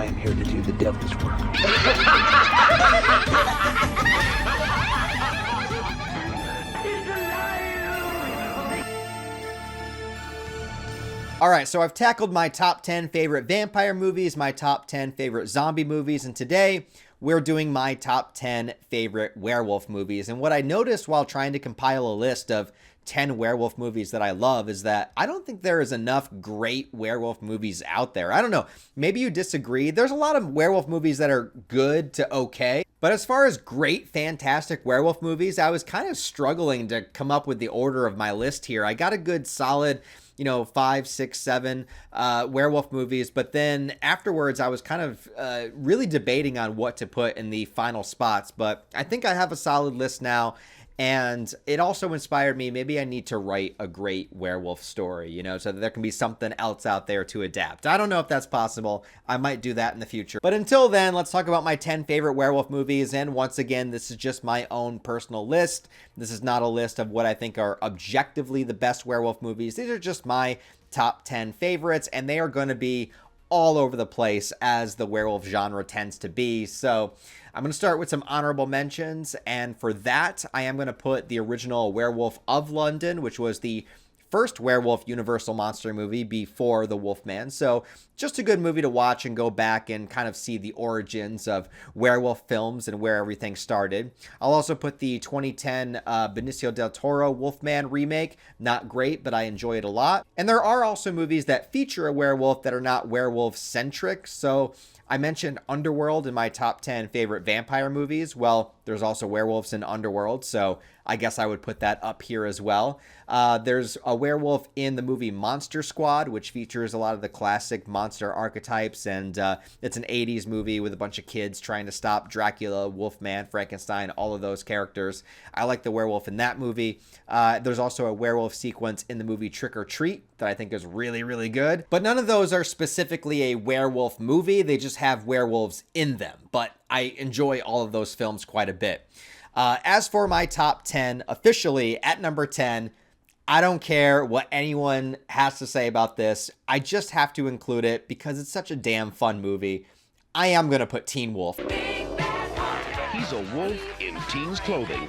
am here to do the devil's work. All right, so I've tackled my top 10 favorite vampire movies, my top 10 favorite zombie movies, and today we're doing my top 10 favorite werewolf movies. And what I noticed while trying to compile a list of 10 werewolf movies that I love is that I don't think there is enough great werewolf movies out there. I don't know, maybe you disagree. There's a lot of werewolf movies that are good to okay. But as far as great, fantastic werewolf movies, I was kind of struggling to come up with the order of my list here. I got a good solid 5, 6, 7 werewolf movies. But then afterwards, I was kind of really debating on what to put in the final spots. But I think I have a solid list now. And it also inspired me, maybe I need to write a great werewolf story, so that there can be something else out there to adapt. I don't know if that's possible. I might do that in the future. But until then, let's talk about my 10 favorite werewolf movies. And once again, this is just my own personal list. This is not a list of what I think are objectively the best werewolf movies. These are just my top 10 favorites, and they are going to be all over the place as the werewolf genre tends to be. So I'm going to start with some honorable mentions, and for that, I am going to put the original Werewolf of London, which was the first werewolf Universal monster movie before The Wolfman. So just a good movie to watch and go back and kind of see the origins of werewolf films and where everything started. I'll also put the 2010 Benicio del Toro Wolfman remake. Not great, but I enjoy it a lot. And there are also movies that feature a werewolf that are not werewolf-centric. So I mentioned Underworld in my top 10 favorite vampire movies. Well, there's also werewolves in Underworld, so I guess I would put that up here as well. There's a werewolf in the movie Monster Squad, which features a lot of the classic monster archetypes, and it's an 80s movie with a bunch of kids trying to stop Dracula, Wolfman, Frankenstein, all of those characters. I like the werewolf in that movie. There's also a werewolf sequence in the movie Trick or Treat that I think is really, really good. But none of those are specifically a werewolf movie. They just have werewolves in them. But I enjoy all of those films quite a bit. As for my top 10, officially at number 10, I don't care what anyone has to say about this. I just have to include it because it's such a damn fun movie. I am going to put Teen Wolf. He's a wolf in teen's clothing.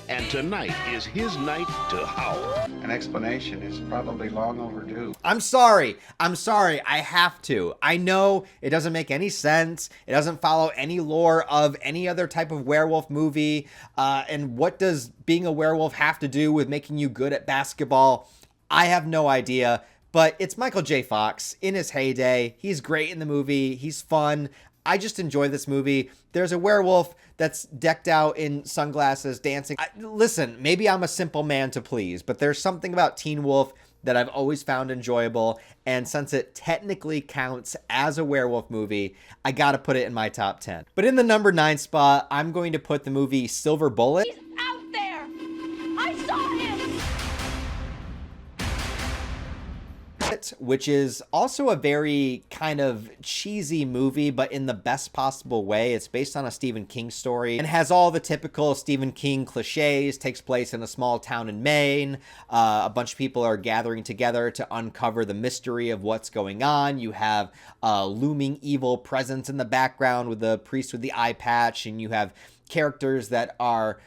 And tonight is his night to howl. An explanation is probably long overdue. I'm sorry. I have to. I know it doesn't make any sense. It doesn't follow any lore of any other type of werewolf movie. And what does being a werewolf have to do with making you good at basketball? I have no idea. But it's Michael J. Fox in his heyday. He's great in the movie. He's fun. I just enjoy this movie. There's a werewolf that's decked out in sunglasses dancing. Listen, maybe I'm a simple man to please, but there's something about Teen Wolf that I've always found enjoyable. And since it technically counts as a werewolf movie, I got to put it in my top 10. But in the number 9 spot, I'm going to put the movie Silver Bullet. He's out there! I saw him! Which is also a very kind of cheesy movie, but in the best possible way. It's based on a Stephen King story and has all the typical Stephen King cliches. Takes place in a small town in Maine. A bunch of people are gathering together to uncover the mystery of what's going on. You have a looming evil presence in the background with the priest with the eye patch, and you have characters that are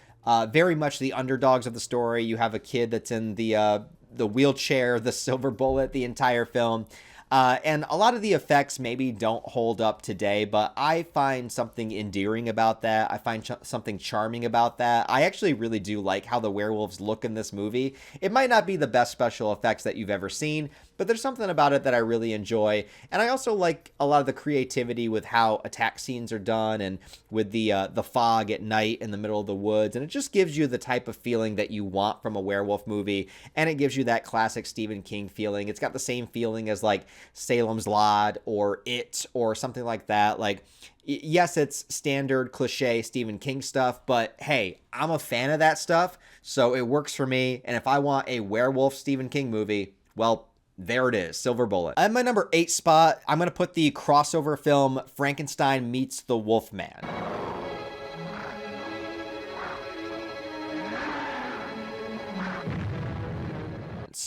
very much the underdogs of the story. You have a kid that's in the wheelchair, the silver bullet, the entire film. And a lot of the effects maybe don't hold up today, but I find something endearing about that. I find something charming about that. I actually really do like how the werewolves look in this movie. It might not be the best special effects that you've ever seen, but there's something about it that I really enjoy. And I also like a lot of the creativity with how attack scenes are done and with the fog at night in the middle of the woods. And it just gives you the type of feeling that you want from a werewolf movie. And it gives you that classic Stephen King feeling. It's got the same feeling as like Salem's Lot or It or something like that. Like, yes, it's standard cliche Stephen King stuff, but hey, I'm a fan of that stuff, so it works for me. And if I want a werewolf Stephen King movie, well, there it is, Silver Bullet. At my number 8 spot, I'm going to put the crossover film Frankenstein Meets the Wolfman.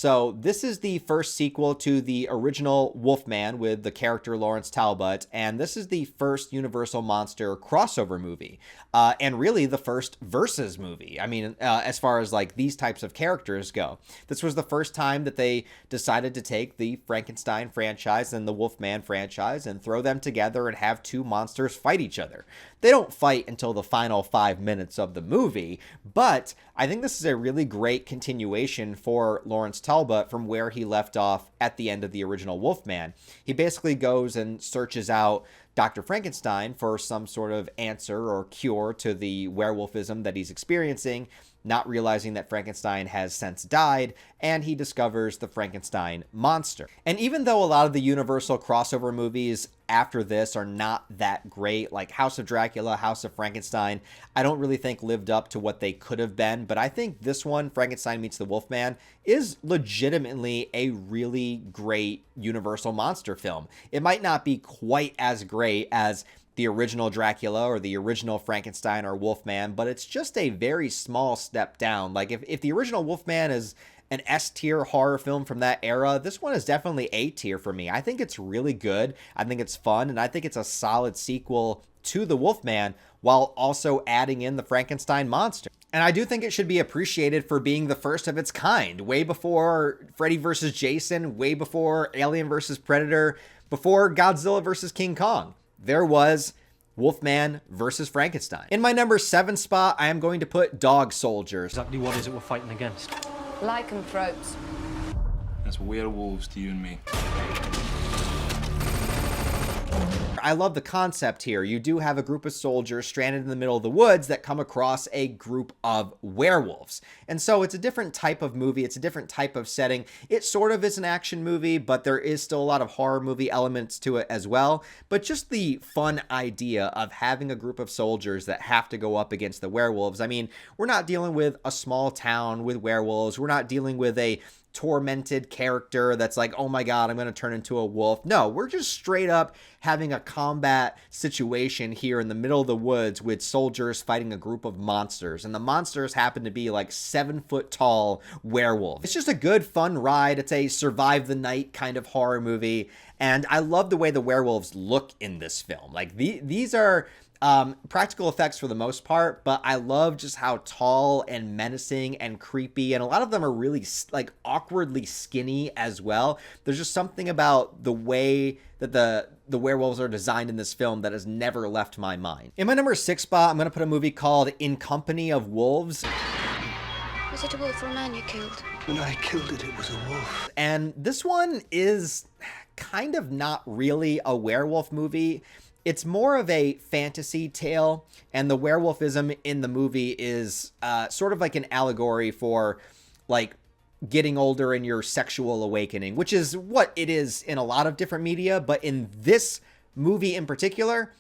So this is the first sequel to the original Wolfman with the character Lawrence Talbot, and this is the first Universal Monster crossover movie, and really the first versus movie. I mean, as far as like these types of characters go, this was the first time that they decided to take the Frankenstein franchise and the Wolfman franchise and throw them together and have two monsters fight each other. They don't fight until the final 5 minutes of the movie, but I think this is a really great continuation for Lawrence Talbot from where he left off at the end of the original Wolfman. He basically goes and searches out Dr. Frankenstein for some sort of answer or cure to the werewolfism that he's experiencing, not realizing that Frankenstein has since died, and he discovers the Frankenstein monster. And even though a lot of the Universal crossover movies after this are not that great, like House of Dracula, House of Frankenstein, I don't really think lived up to what they could have been, but I think this one, Frankenstein Meets the Wolfman, is legitimately a really great Universal monster film. It might not be quite as great as the original Dracula or the original Frankenstein or Wolfman, but it's just a very small step down. Like if the original Wolfman is an S-tier horror film from that era, this one is definitely A-tier for me. I think it's really good. I think it's fun, and I think it's a solid sequel to the Wolfman while also adding in the Frankenstein monster. And I do think it should be appreciated for being the first of its kind, way before Freddy vs. Jason, way before Alien vs. Predator, before Godzilla vs. King Kong. There was Wolfman versus Frankenstein. In my number 7 spot, I am going to put Dog Soldiers. Exactly what is it we're fighting against? Lycanthropes. That's werewolves to you and me. I love the concept here. You do have a group of soldiers stranded in the middle of the woods that come across a group of werewolves. And so it's a different type of movie. It's a different type of setting. It sort of is an action movie, but there is still a lot of horror movie elements to it as well. But just the fun idea of having a group of soldiers that have to go up against the werewolves. I mean, we're not dealing with a small town with werewolves. We're not dealing with a tormented character that's like, oh my god, I'm going to turn into a wolf. No, we're just straight up having a combat situation here in the middle of the woods with soldiers fighting a group of monsters, and the monsters happen to be like 7-foot tall werewolves. It's just a good fun ride. It's a survive the night kind of horror movie, and I love the way the werewolves look in this film. Like these are practical effects for the most part, but I love just how tall and menacing and creepy, and a lot of them are really like awkwardly skinny as well. There's just something about the way that the werewolves are designed in this film that has never left my mind. In my number 6 spot, I'm going to put a movie called In Company of Wolves. Was it a wolf or a man you killed? When I killed it, it was a wolf. And this one is kind of not really a werewolf movie. It's more of a fantasy tale, and the werewolfism in the movie is sort of like an allegory for like getting older and your sexual awakening, which is what it is in a lot of different media. But in this movie in particular,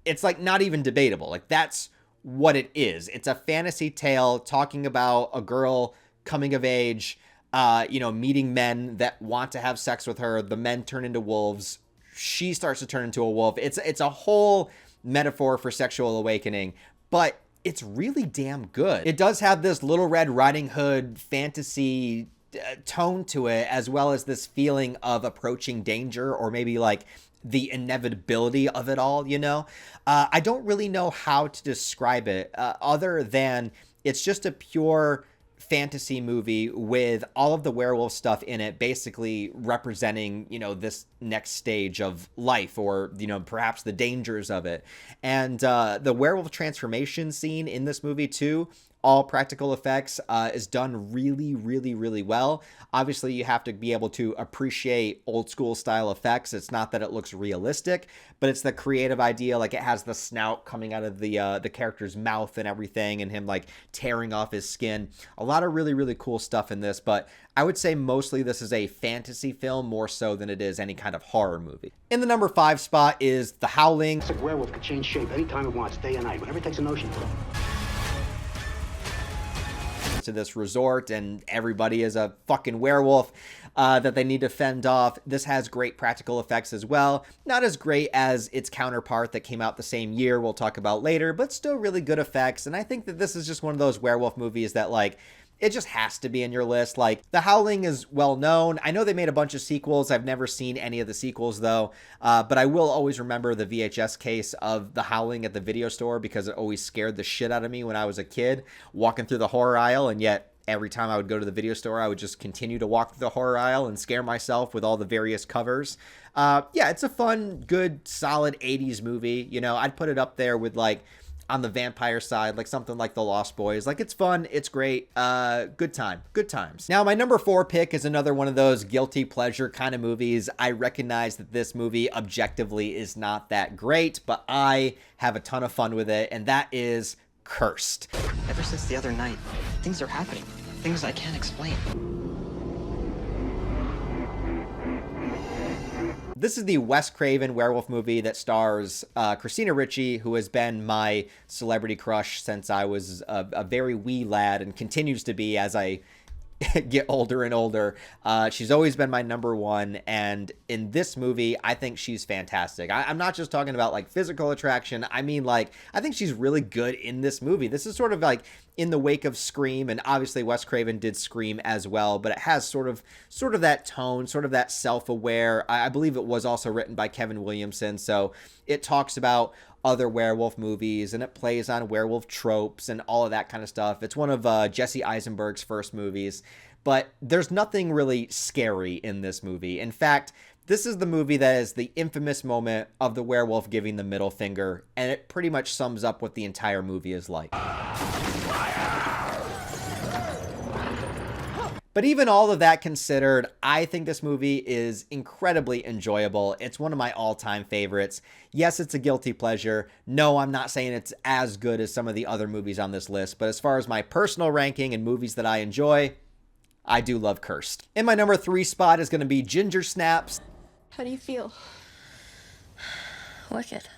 it's like not even debatable. Like that's what it is. It's a fantasy tale talking about a girl coming of age, meeting men that want to have sex with her. The men turn into wolves. She starts to turn into a wolf. It's a whole metaphor for sexual awakening, but it's really damn good. It does have this Little Red Riding Hood fantasy tone to it, as well as this feeling of approaching danger, or maybe like the inevitability of it all, I don't really know how to describe it other than it's just a pure fantasy movie with all of the werewolf stuff in it basically representing, this next stage of life, or, perhaps the dangers of it. And the werewolf transformation scene in this movie too, all practical effects, is done really, really, really well. Obviously, you have to be able to appreciate old school style effects. It's not that it looks realistic, but it's the creative idea. Like it has the snout coming out of the character's mouth and everything, and him like tearing off his skin. A lot of really, really cool stuff in this, but I would say mostly this is a fantasy film more so than it is any kind of horror movie. In the number 5 spot is The Howling. A werewolf can change shape anytime it wants, day or night, whenever it takes a notion to. To this resort, and everybody is a fucking werewolf that they need to fend off. This has great practical effects as well. Not as great as its counterpart that came out the same year, we'll talk about later, but still really good effects. And I think that this is just one of those werewolf movies that like it just has to be in your list. Like, The Howling is well known. I know they made a bunch of sequels. I've never seen any of the sequels though, but I will always remember the VHS case of The Howling at the video store because it always scared the shit out of me when I was a kid walking through the horror aisle, and yet every time I would go to the video store, I would just continue to walk through the horror aisle and scare myself with all the various covers. Yeah, it's a fun, good, solid 80s movie. You know, I'd put it up there with, like, on the vampire side, like something like The Lost Boys. Like, it's fun, it's great, good times. Now, my number 4 pick is another one of those guilty pleasure kind of movies. I recognize that this movie objectively is not that great, but I have a ton of fun with it, and that is Cursed. Ever since the other night, things are happening. Things I can't explain. This is the Wes Craven werewolf movie that stars Christina Ricci, who has been my celebrity crush since I was a very wee lad and continues to be as I get older and older. She's always been my number one, and in this movie, I think she's fantastic. I'm not just talking about like physical attraction. I mean, like, I think she's really good in this movie. This is sort of like in the wake of Scream, and obviously Wes Craven did Scream as well, but it has sort of that tone, sort of that self-aware. I believe it was also written by Kevin Williamson, so it talks about other werewolf movies, and it plays on werewolf tropes and all of that kind of stuff. It's one of Jesse Eisenberg's first movies, but there's nothing really scary in this movie. In fact, this is the movie that is the infamous moment of the werewolf giving the middle finger, and it pretty much sums up what the entire movie is like. But even all of that considered, I think this movie is incredibly enjoyable. It's one of my all-time favorites. Yes, it's a guilty pleasure. No, I'm not saying it's as good as some of the other movies on this list, but as far as my personal ranking and movies that I enjoy, I do love Cursed. In my number 3 spot is going to be Ginger Snaps. How do you feel? Wicked.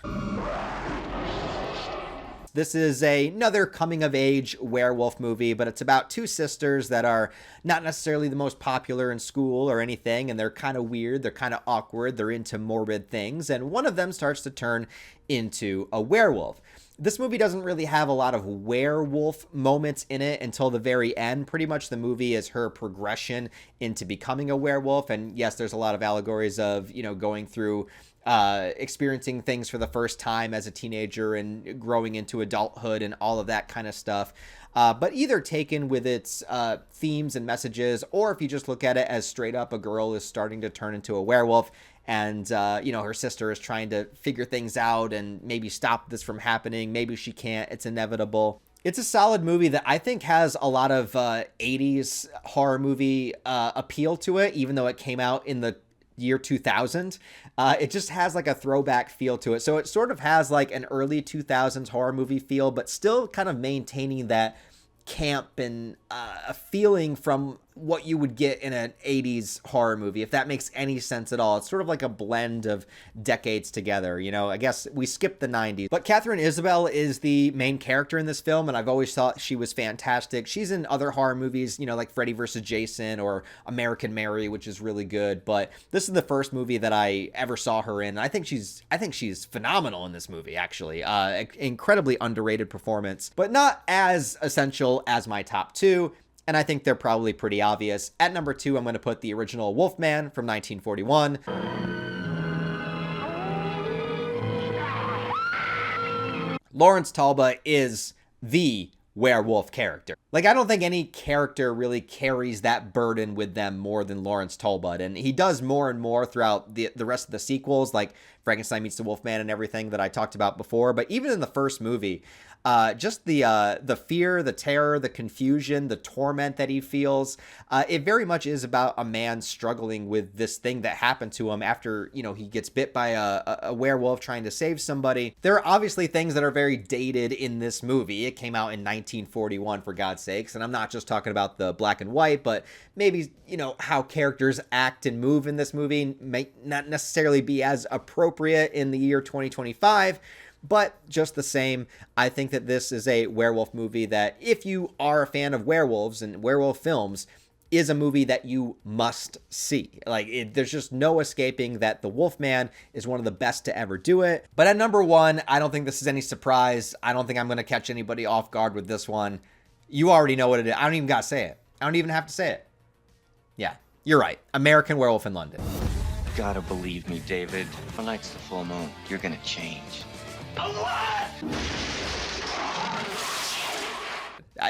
This is another coming-of-age werewolf movie, but it's about 2 sisters that are not necessarily the most popular in school or anything, and they're kind of weird, they're kind of awkward, they're into morbid things, and one of them starts to turn into a werewolf. This movie doesn't really have a lot of werewolf moments in it until the very end. Pretty much the movie is her progression into becoming a werewolf, and yes, there's a lot of allegories of, you know, going through experiencing things for the first time as a teenager and growing into adulthood and all of that kind of stuff. But either taken with its themes and messages, or if you just look at it as straight up a girl is starting to turn into a werewolf, and you know, her sister is trying to figure things out and maybe stop this from happening. Maybe she can't. It's inevitable. It's a solid movie that I think has a lot of 80s horror movie appeal to it, even though it came out in the year 2000. It just has like a throwback feel to it. So it sort of has like an early 2000s horror movie feel, but still kind of maintaining that camp and a feeling from what you would get in an 80s horror movie, if that makes any sense at all. It's sort of like a blend of decades together. You know, I guess we skipped the 90s. But Catherine Isabelle is the main character in this film, and I've always thought she was fantastic. She's in other horror movies, you know, like Freddy vs. Jason or American Mary, which is really good. But this is the first movie that I ever saw her in. And I think she's phenomenal in this movie, actually. Incredibly underrated performance, but not as essential as my top 2. And I think they're probably pretty obvious. At number 2, I'm going to put the original Wolfman from 1941. Lawrence Talbot is the werewolf character. Like, I don't think any character really carries that burden with them more than Lawrence Talbot. And he does more and more throughout the rest of the sequels, like Frankenstein Meets the Wolfman and everything that I talked about before. But even in the first movie, just the fear, the terror, the confusion, the torment that he feels, it very much is about a man struggling with this thing that happened to him after, you know, he gets bit by a werewolf trying to save somebody. There are obviously things that are very dated in this movie. It came out in 1941, for God's sakes, and I'm not just talking about the black and white, but maybe, you know, how characters act and move in this movie may not necessarily be as appropriate in the year 2025. But just the same, I think that this is a werewolf movie that, if you are a fan of werewolves and werewolf films, is a movie that you must see. Like, there's just no escaping that The Wolfman is one of the best to ever do it. But at number 1, I don't think this is any surprise. I don't think I'm going to catch anybody off guard with this one. You already know what it is. I don't even gotta say it. I don't even have to say it. Yeah, you're right. American Werewolf in London. Gotta believe me, David. Tonight's the full moon. You're gonna change.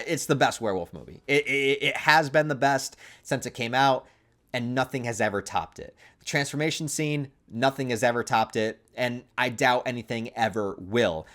It's the best werewolf movie. It has been the best since it came out, and nothing has ever topped it. The transformation scene, nothing has ever topped it, and I doubt anything ever will.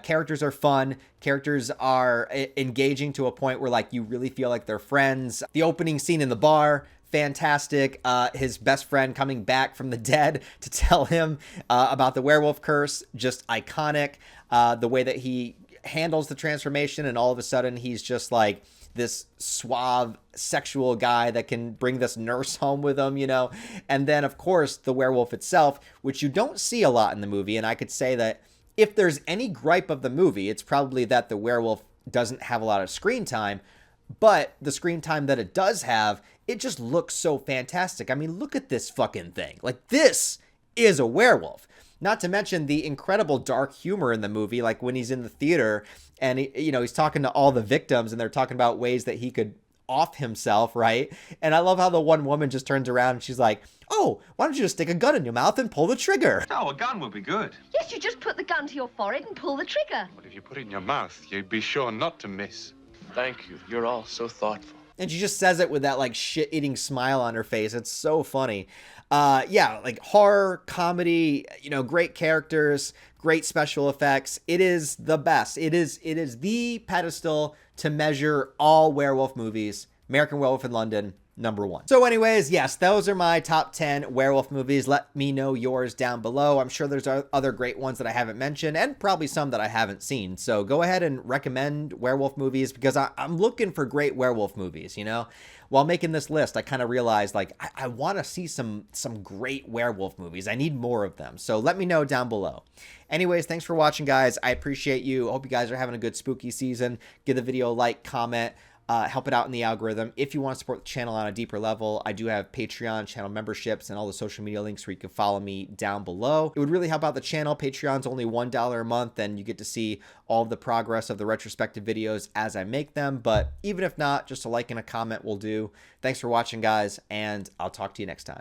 Characters are fun. Characters are engaging to a point where, like, you really feel like they're friends. The opening scene in the bar, fantastic. His best friend coming back from the dead to tell him about the werewolf curse, just iconic. The way that he handles the transformation, and all of a sudden he's just like this suave sexual guy that can bring this nurse home with him, you know. And then of course the werewolf itself, which you don't see a lot in the movie, and I could say that if there's any gripe of the movie, it's probably that the werewolf doesn't have a lot of screen time. But the screen time that it does have, it just looks so fantastic. I mean, look at this fucking thing. Like, this is a werewolf. Not to mention the incredible dark humor in the movie, like when he's in the theater and he's talking to all the victims and they're talking about ways that he could off himself, right? And I love how the one woman just turns around and she's like, "Oh, why don't you just stick a gun in your mouth and pull the trigger?" Oh, a gun would be good. Yes, you just put the gun to your forehead and pull the trigger. But if you put it in your mouth, you'd be sure not to miss. Thank you. You're all so thoughtful. And she just says it with that like shit-eating smile on her face. It's so funny. Yeah, like horror, comedy, great characters, great special effects. It is the best. It is the pedestal to measure all werewolf movies. American Werewolf in London, #1. So anyways, yes, those are my top 10 werewolf movies. Let me know yours down below. I'm sure there's other great ones that I haven't mentioned and probably some that I haven't seen. So go ahead and recommend werewolf movies because I'm looking for great werewolf movies, While making this list, I kind of realized like I want to see some great werewolf movies. I need more of them. So let me know down below. Anyways, thanks for watching, guys. I appreciate you. Hope you guys are having a good spooky season. Give the video a like, comment. Help it out in the algorithm. If you want to support the channel on a deeper level, I do have Patreon channel memberships and all the social media links where you can follow me down below. It would really help out the channel. Patreon's only $1 a month, and you get to see all of the progress of the retrospective videos as I make them. But even if not, just a like and a comment will do. Thanks for watching, guys, and I'll talk to you next time.